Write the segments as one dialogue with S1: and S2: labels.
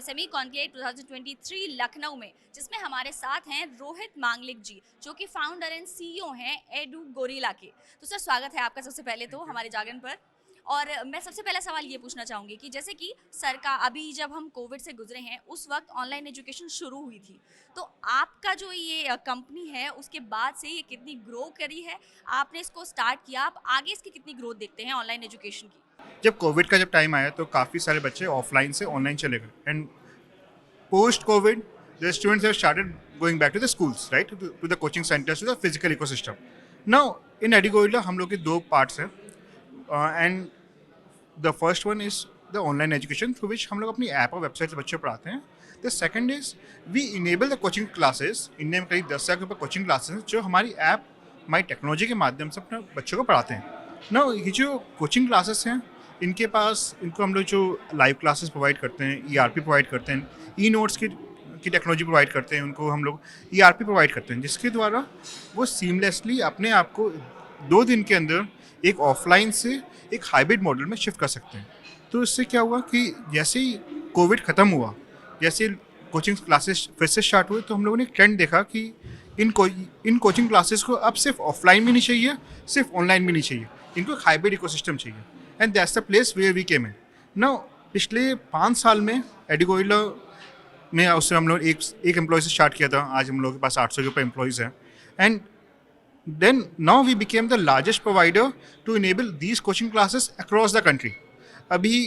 S1: MSME conclave 2023 Lucknow में, जिसमें हमारे साथ हैं रोहित मांगलिक जी, जो कि फाउंडर एंड सीईओ हैं एडू गोरिल्ला के। तो सर, स्वागत है आपका सबसे पहले तो हमारे जागरण पर। और मैं सबसे पहला सवाल ये पूछना चाहूँगी कि जैसे कि सरकार, अभी जब हम कोविड से गुजरे हैं उस वक्त ऑनलाइन एजुकेशन शुरू हुई थी, तो आपका जो ये कंपनी है उसके बाद से ये कितनी ग्रो करी है, आपने इसको स्टार्ट किया, आप आगे इसकी कितनी ग्रोथ देखते हैं ऑनलाइन एजुकेशन की?
S2: जब कोविड का टाइम आया तो काफ़ी सारे बच्चे ऑफलाइन से ऑनलाइन चले गए and post covid the students have started going back to the schools, right, to the coaching centres, to the physical ecosystem. Now in Edugorilla हम लोग के दो पार्ट्स हैं and the first one is the online education through which हम लोग अपनी app और website से बच्चे पढ़ाते हैं। The second is we enable the coaching classes. India में करीब 10,000 के ऊपर कोचिंग क्लासेस हैं जो हमारी ऐप, हमारी टेक्नोलॉजी के माध्यम से अपने बच्चों को पढ़ाते हैं। ना ये जो कोचिंग क्लासेस हैं इनको हम लोग जो लाइव क्लासेस प्रोवाइड करते हैं, ERP प्रोवाइड करते हैं, ई नोट्स की टेक्नोलॉजी प्रोवाइड करते हैं, उनको हम लोग ERP प्रोवाइड करते हैं, जिसके द्वारा वो सीमलेसली अपने आप को 2 दिन के अंदर एक ऑफलाइन से एक हाइब्रिड मॉडल में शिफ्ट कर सकते हैं। तो इससे क्या हुआ कि जैसे ही कोविड ख़त्म हुआ, जैसे कोचिंग क्लासेस फिर से स्टार्ट हुए, तो हम लोगों ने ट्रेंड देखा कि इन कोचिंग क्लासेस को अब सिर्फ ऑफलाइन भी नहीं चाहिए, सिर्फ ऑनलाइन भी नहीं चाहिए, इनको एक हाइब्रिड इकोसिस्टम चाहिए। And that's the place where we came in. Now पिछले 5 साल में एडू गोरिल्ला में उससे हम लोग एक एम्प्लॉय से स्टार्ट किया था, आज हम लोग के पास 800 के ऊपर एम्प्लॉयज़ हैं। And then now we became the largest provider to enable these coaching classes across the country. अभी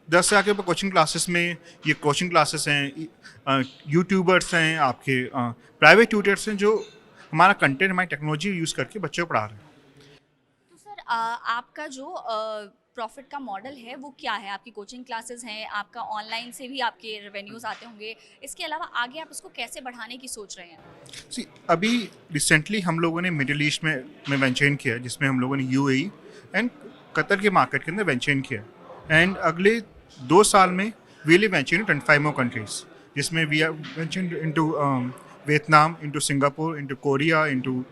S2: 10,000 के ऊपर कोचिंग क्लासेस में ये कोचिंग क्लासेस हैं, यूट्यूबर्स हैं, आपके प्राइवेट ट्यूटर्स हैं जो हमारा कंटेंट, हमारी टेक्नोलॉजी यूज़ करके बच्चों को पढ़ा रहे हैं।
S1: तो सर, आपका जो प्रॉफिट का मॉडल है वो क्या है? आपकी कोचिंग क्लासेस हैं, आपका ऑनलाइन से भी आपके रेवेन्यूज़ आते होंगे, इसके अलावा आगे आप इसको कैसे बढ़ाने की सोच रहे हैं?
S2: सी अभी रिसेंटली हम लोगों ने मिडिल ईस्ट में वेंचर इन किया, जिसमें हम लोगों ने UAE एंड कतर के मार्केट के अंदर वेंचर इन किया। एंड अगले 2 साल में we will venture in 25 more countries, जिसमें we are venture into Vietnam, into Singapore, into Korea, into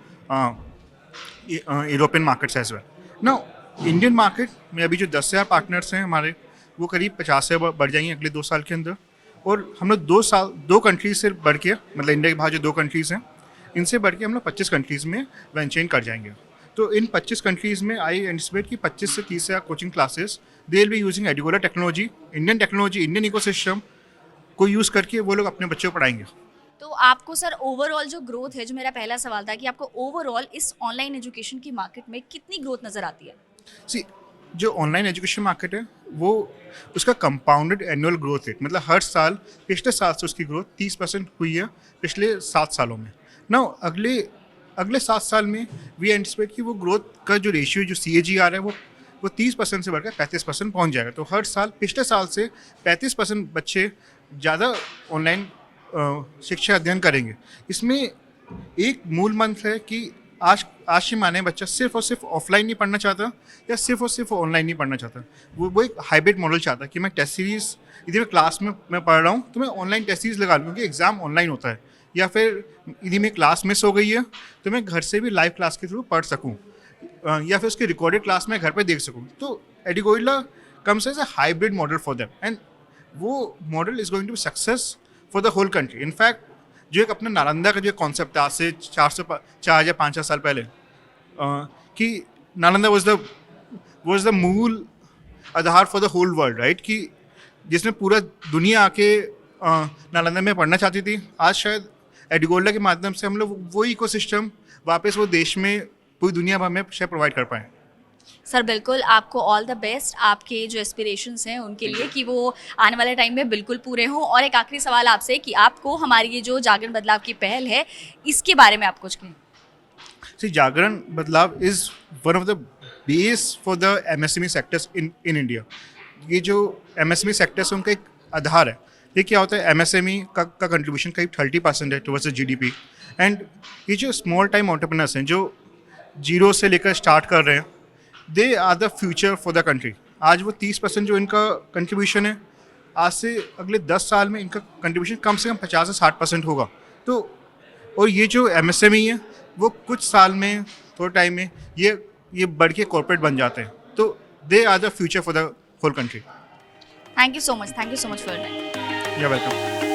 S2: European markets as well. Now Indian market में अभी जो 10,000 पार्टनर्स हैं हमारे, वो करीब 50 से बढ़ जाएंगे अगले 2 साल के अंदर। और हम लोग 2 कंट्रीज से बढ़ के, मतलब इंडिया के बाहर जो 2 कंट्रीज़ हैं, इनसे बढ़ के हम लोग 25 कंट्रीज़ में वेंचर इन कर जाएंगे। तो इन 25 कंट्रीज़ में आई एंटिसिपेट कि 25 से 30 हज़ार coaching classes they will be using edu gorilla technology, Indian ecosystem को यूज़ करके वो लोग अपने बच्चों को पढ़ाएंगे।
S1: तो आपको सर ओवरऑल जो ग्रोथ है, जो मेरा पहला सवाल था कि आपको ओवरऑल इस ऑनलाइन एजुकेशन की मार्केट में कितनी ग्रोथ नज़र आती है?
S2: सी जो ऑनलाइन एजुकेशन मार्केट है वो उसका कंपाउंडेड एनुअल ग्रोथ रेट, मतलब हर साल पिछले साल से उसकी ग्रोथ 30% हुई है पिछले 7 सालों में। ना अगले 7 साल में वी एंटिसिपेट कि वो ग्रोथ का जो रेशियो, जो CAGR है, वो 30% से बढ़कर 35% पहुंच जाएगा। तो हर साल पिछले साल से 35% बच्चे ज़्यादा ऑनलाइन शिक्षा अध्ययन करेंगे। इसमें एक मूल मंत्र है कि आज के माने बच्चा सिर्फ और सिर्फ ऑफलाइन नहीं पढ़ना चाहता या सिर्फ और सिर्फ ऑनलाइन नहीं पढ़ना चाहता, वो एक हाइब्रिड मॉडल चाहता है कि मैं टेस्ट सीरीज़, यदि मैं क्लास में मैं पढ़ रहा हूँ तो मैं ऑनलाइन टेस्ट सीरीज़ लगा लूँ क्योंकि एग्ज़ाम ऑनलाइन होता है, या फिर यदि मैं क्लास मिस हो गई है तो मैं घर से भी लाइव क्लास के थ्रू पढ़ सकूँ, या फिर उसकी रिकॉर्डेड क्लास मैं घर पर देख सकूँ। तो Edu Gorilla comes as a hybrid model for them and वो model is going to be success for the whole country. In fact जो एक अपना नालंदा का जो कॉन्सेप्ट है आज से 4 या 5 साल पहले, कि Nalanda was the mool aadhaar for the whole world, right, कि जिसमें पूरा दुनिया आके नालंदा में पढ़ना चाहती थी। आज शायद एडू गोरिल्ला के माध्यम से हम लोग वो इकोसिस्टम वापस वो देश में, पूरी दुनिया भर में शायद प्रोवाइड कर पाएँ।
S1: सर बिल्कुल, आपको ऑल द बेस्ट आपके जो एस्पिरेशंस हैं उनके लिए, कि वो आने वाले टाइम में बिल्कुल पूरे हों। और एक आखिरी सवाल आपसे कि आपको हमारी ये जो जागरण बदलाव की पहल है, इसके बारे में आप कुछ कहें।
S2: सी जागरण बदलाव is one of the base for the MSME sectors in India. ये जो MSME सेक्टर्स उनका एक आधार है। ये क्या होता है, MSME का कंट्रीब्यूशन करीब 30% है टुवर्ड्स द GDP। एंड ये जो स्मॉल टाइम एंटरप्रेन्योर्स हैं जो 0 से लेकर स्टार्ट कर रहे हैं, they are the future for the country. आज वो 30% जो इनका कंट्रीब्यूशन है, आज से अगले 10 साल में इनका कंट्रीब्यूशन कम से कम 50 से 60% होगा। तो और ये जो MSME है वो कुछ साल में, थोड़े टाइम में ये बढ़ के कॉर्पोरेट बन जाते हैं। तो they are the future for the whole country.
S1: Thank you so much for your time.
S2: You're welcome.